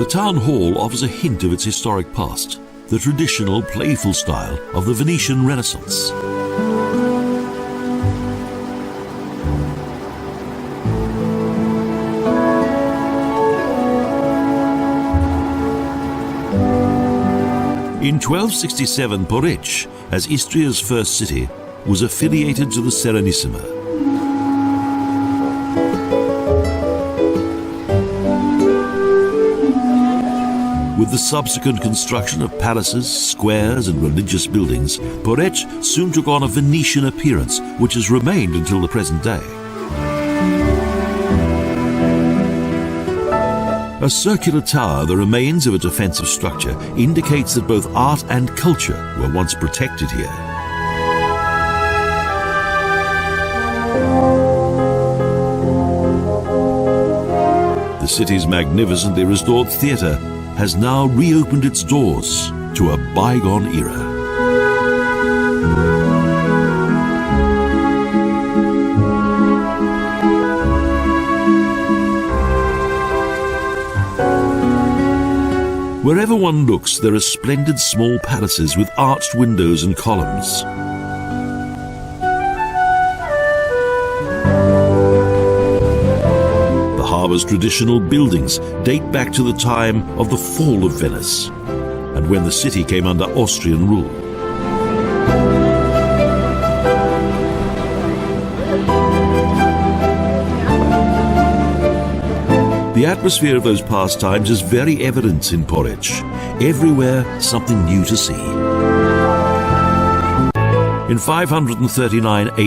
The town hall offers a hint of its historic past, the traditional playful style of the Venetian Renaissance. In 1267, Poreč, as Istria's first city, was affiliated to the Serenissima. With the subsequent construction of palaces, squares and religious buildings, Poreč soon took on a Venetian appearance which has remained until the present day. A circular tower, the remains of a defensive structure, indicates that both art and culture were once protected here. The city's magnificently restored theatre has now reopened its doors to a bygone era. Wherever one looks, there are splendid small palaces with arched windows and columns. The harbour's traditional buildings date back to the time of the fall of Venice and when the city came under Austrian rule. The atmosphere of those past times is very evident in Poreč. Everywhere, something new to see. In 539 AD,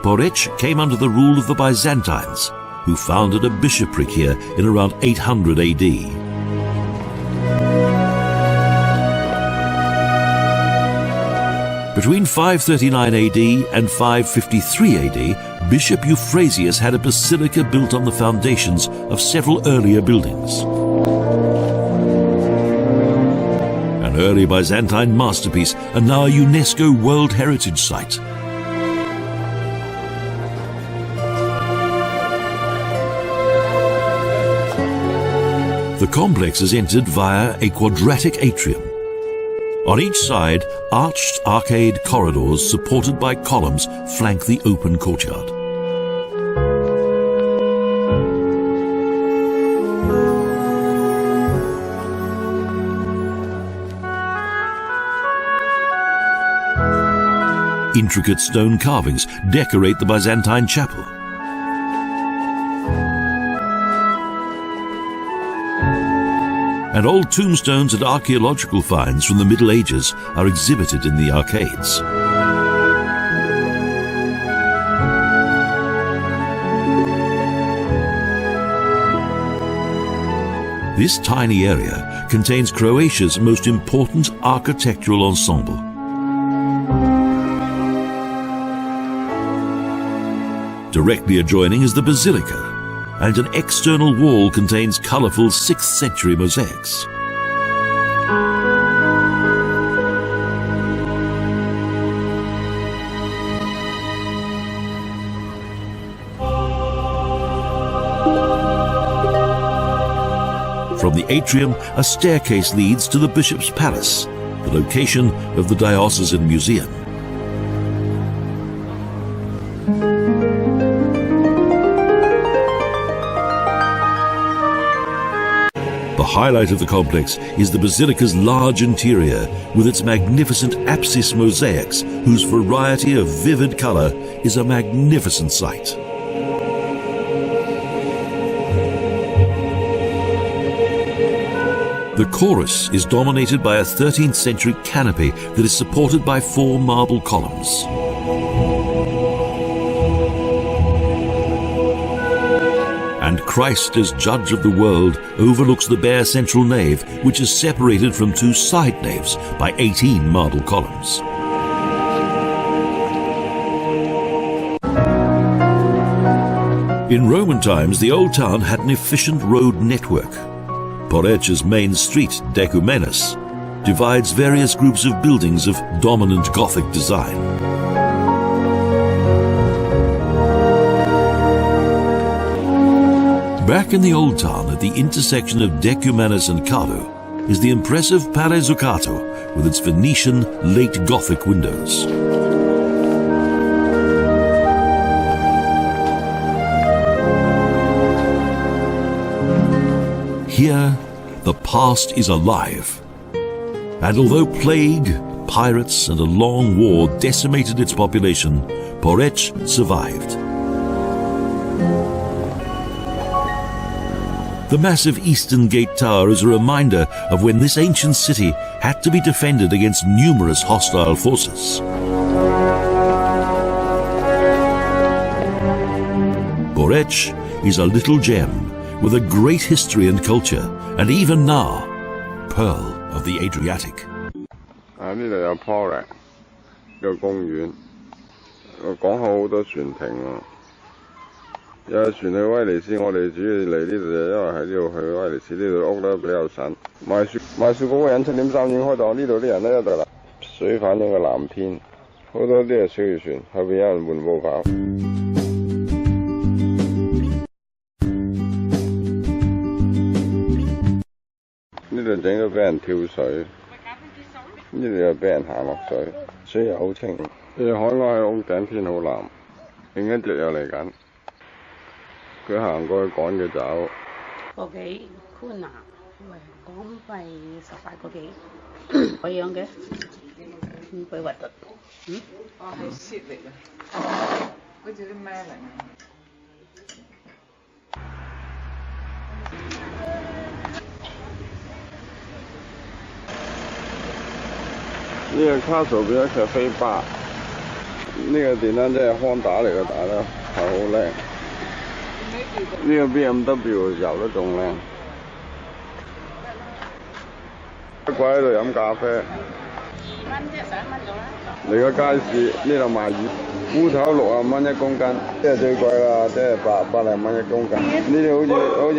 Poreč came under the rule of the Byzantines, who founded a bishopric here in around 800 AD. Between 539 AD and 553 AD, Bishop Euphrasian had a basilica built on the foundations of several earlier buildings. An early Byzantine masterpiece and now a UNESCO World Heritage Site. The complex is entered via a quadratic atrium. On each side, arched arcade corridors supported by columns flank the open courtyard. Intricate stone carvings decorate the Byzantine chapel. And old tombstones and archaeological finds from the Middle Ages are exhibited in the arcades. This tiny area contains Croatia's most important architectural ensemble. Directly adjoining is the basilica, and an external wall contains colourful 6th century mosaics. From the atrium, a staircase leads to the bishop's palace, the location of the diocesan museum. The highlight of the complex is the basilica's large interior with its magnificent apsis mosaics, whose variety of vivid colour is a magnificent sight. The chorus is dominated by a 13th century canopy that is supported by 4 marble columns. And Christ, as judge of the world, overlooks the bare central nave, which is separated from 2 side naves by 18 marble columns. In Roman times, the old town had an efficient road network. Poreč's main street, Decumenus, divides various groups of buildings of dominant Gothic design. Back in the old town at the intersection of Decumanus and Cardo is the impressive Pare Zuccato with its Venetian late Gothic windows. Here, the past is alive. And although plague, pirates and a long war decimated its population, Poreč survived. The massive Eastern Gate Tower is a reminder of when this ancient city had to be defended against numerous hostile forces. Poreč is a little gem with a great history and culture, and even now, pearl of the Adriatic. 呢度有 Porec 個公園，講好多船停喎。有船去威尼斯，我哋主要嚟呢度就因為喺呢度去威尼斯，呢度屋咧比較新。賣雪糕嗰個人7:3已經開檔，呢度啲人咧一度啦。水反映個藍天，好多啲係小漁船，後邊有人緩步跑。呢度整到俾人跳水。 呢度又俾人行落水，水又好清。海鷗喺屋頂，天好藍，另一隻又嚟緊。佢行過去趕佢走。個幾寬啊？喂，港幣18個幾？個樣嘅，唔鬼核突。嗯？哦，係雪嚟嘅，好似啲咩嚟啊？ 呢個 Castrum 變咗 cafe bar， 呢個電單車係康打嚟嘅，打得係好靚。呢個 BMW 油得仲靚。一個喺度飲咖啡。2蚊啫，11蚊到啦。嚟個街市，呢度賣烏頭60蚊1公斤，即係最貴啦，即係百零蚊1公斤。呢啲好似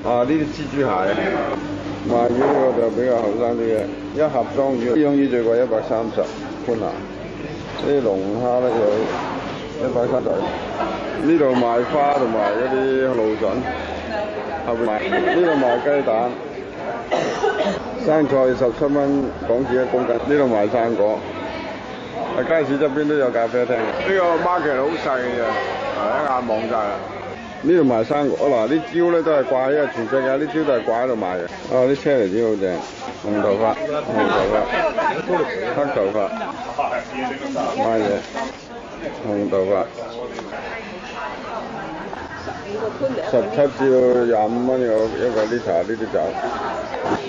呢啲蜘蛛蟹。 賣魚呢個就比較後生啲嘅，一盒裝魚，呢種魚最貴130寬啊！呢啲龍蝦咧就130。呢度賣花同埋嗰啲蘆筍，後邊呢度賣雞蛋，生菜17蚊港紙1公斤。呢度賣生果，街市側邊都有咖啡廳嘅。呢個 market 好細嘅啫，一眼望晒啦。 呢度賣生果嗱，啲蕉咧都係掛，因為全世界啲蕉都係掛喺度賣嘅。啲車厘子好正，紅頭髮、黑頭髮，買嘢，紅頭髮，17至25蚊一個liter呢啲酒。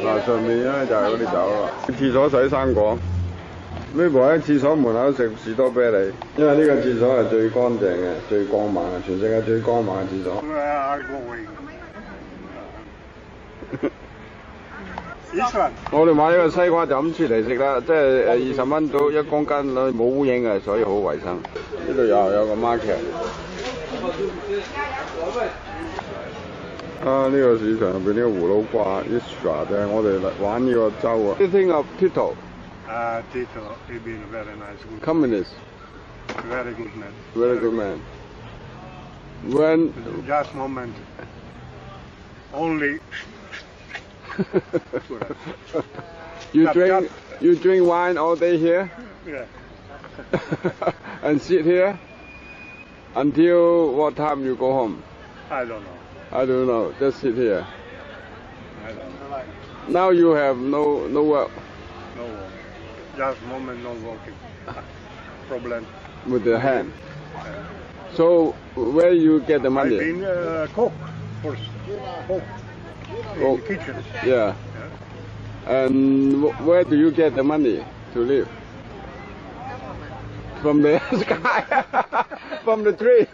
嗱，上面咧就係嗰啲酒啦。廁所洗生果。 呢部喺廁所門口食士多啤梨，因為呢個廁所係最乾淨嘅、最光猛嘅，全世界最光猛嘅廁所。我哋買呢個西瓜就咁切嚟食啦，即係20蚊到1公斤，冇污影嘅，所以好衞生。呢度有個 market。呢個市場入邊呢個葫蘆瓜 Istra 就係我哋玩呢個州啊。What do you think of Tito? Tito, he been very nice. Good. Communist. Very good man. Very good man. When Just moment. Only. you drink wine all day here? Yeah. And sit here until what time you go home? I don't know. I don't know. Just sit here. I don't know. Now you have no work. No work. Just moment, no working. Problem. With the hand. So where you get the money? I've been cook first. Cook. In the kitchen. Yeah. And where do you get the money to live? From the sky, from the tree.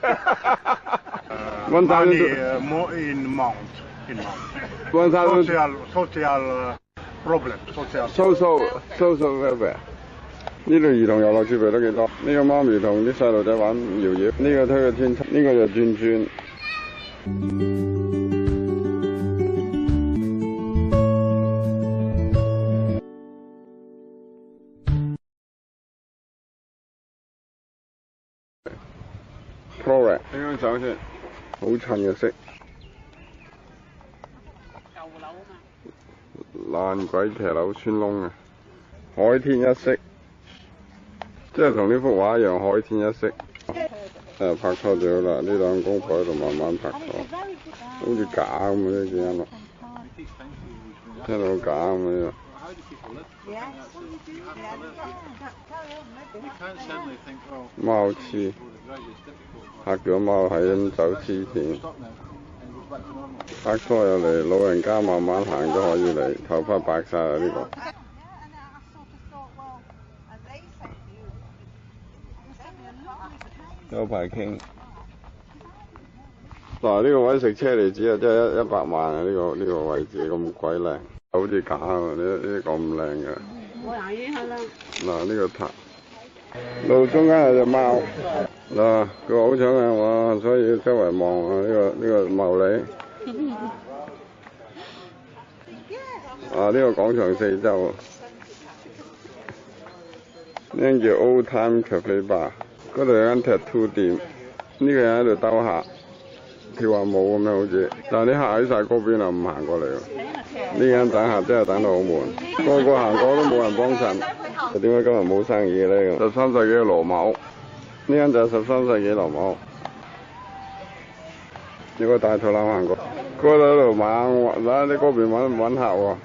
Money more in mount. social problem. social welfare. 呢度兒童遊樂設備都幾多。呢個媽咪同啲細路仔玩搖搖，呢個推個天梯，呢個就轉轉。Porec 影張相先，好襯嘅色。爛鬼騎樓穿窿嘅，海天一色，即係同呢幅畫一樣海天一色。拍拖就好啦，呢兩公婆喺度慢慢拍拖，好似假咁嘅呢幾間屋，聽到假咁嘅。貓黐，拍咗貓喺咁走黐線。拍拖又嚟，老人家慢慢行都可以嚟，頭髮白晒啦呢個。有排傾。嗱，呢個位食車厘子啊，真係100萬啊！呢個位置咁鬼靚，好似假喎！呢咁靚嘅。嗱，呢個塔，路中間有隻貓。嗱，佢好搶眼喎，所以周圍望啊！呢個茂利。呢個廣場四周，呢間叫 Old Time Cafe Bar， 嗰度有間 tattoo 店，呢個人喺度兜客，跳下舞咁樣好似，但係啲客喺晒嗰邊啊，唔行過嚟喎。呢間等客真係等到好悶，個個行過都冇人幫襯，點解今日冇生意嘅咧？13世紀嘅羅馬屋，呢間就係13世紀羅馬屋。有個大肚腩行過，嗰度喺度猛揾你嗰邊揾客喎。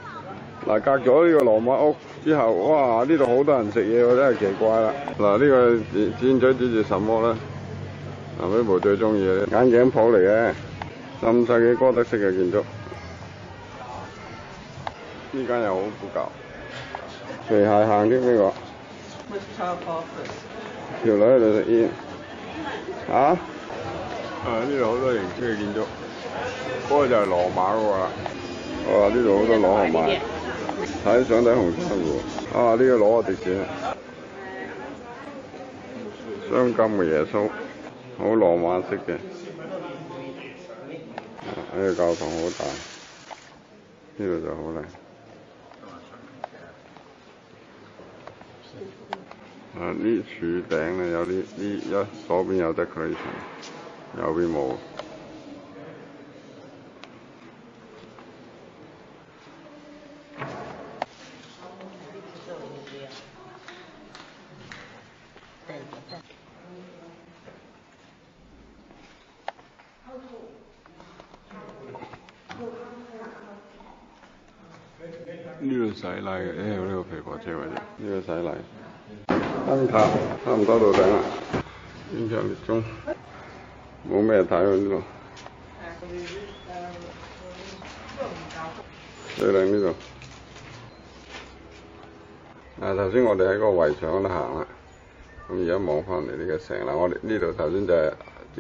嗱，隔咗呢個羅馬屋之後，哇！呢度好多人食嘢喎，真係奇怪啦。嗱，呢個箭嘴指住什麼咧？呢部最中意嘅眼鏡鋪嚟嘅，15世紀哥德式嘅建築。呢間又好古舊，除鞋行添呢個。條女喺度食煙。呢度好多形式嘅建築，嗰個就係羅馬嗰個啦。呢度好多螺學賣，睇相睇紅珊瑚。呢個螺啊值錢，鑲金嘅耶穌，好羅馬式嘅。呢個教堂好大，呢度就好靚。呢柱頂咧有啲左邊有 decoration， 右邊冇。呢度洗禮嘅，呢個皮婆車位啫。呢個洗禮，燈塔差唔多到頂啦。天長烈鐘，冇咩睇喎呢度。最靚呢度。頭先我哋喺個圍牆嗰度行啦，咁而家望翻嚟呢個城啦。我哋呢度頭先就係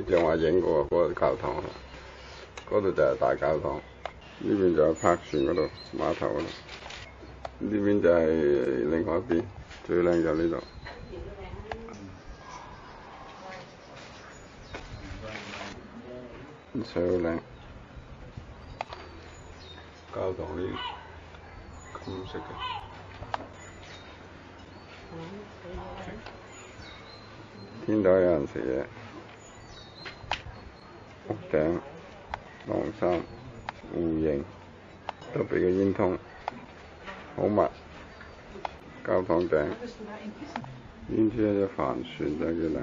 正話影過嗰個教堂，嗰度就係大教堂。呢邊就係泊船嗰度碼頭嗰度，呢邊就係另外一邊，最靚就呢度。水好靚，教堂呢金色嘅，天台有人食嘢，屋頂晾衫。弧形，特別嘅煙通，好密。教堂頂，邊知有隻帆船真係幾靚。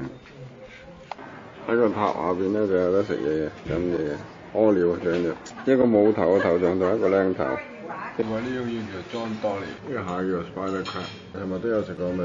喺個塔下邊咧就有得食嘢、飲嘢、屙尿、上尿。一個冇頭嘅頭像同一個靚頭。另外呢種叫做 John Dolly，呢個蟹叫 Spider Crab，係咪都有食過咪？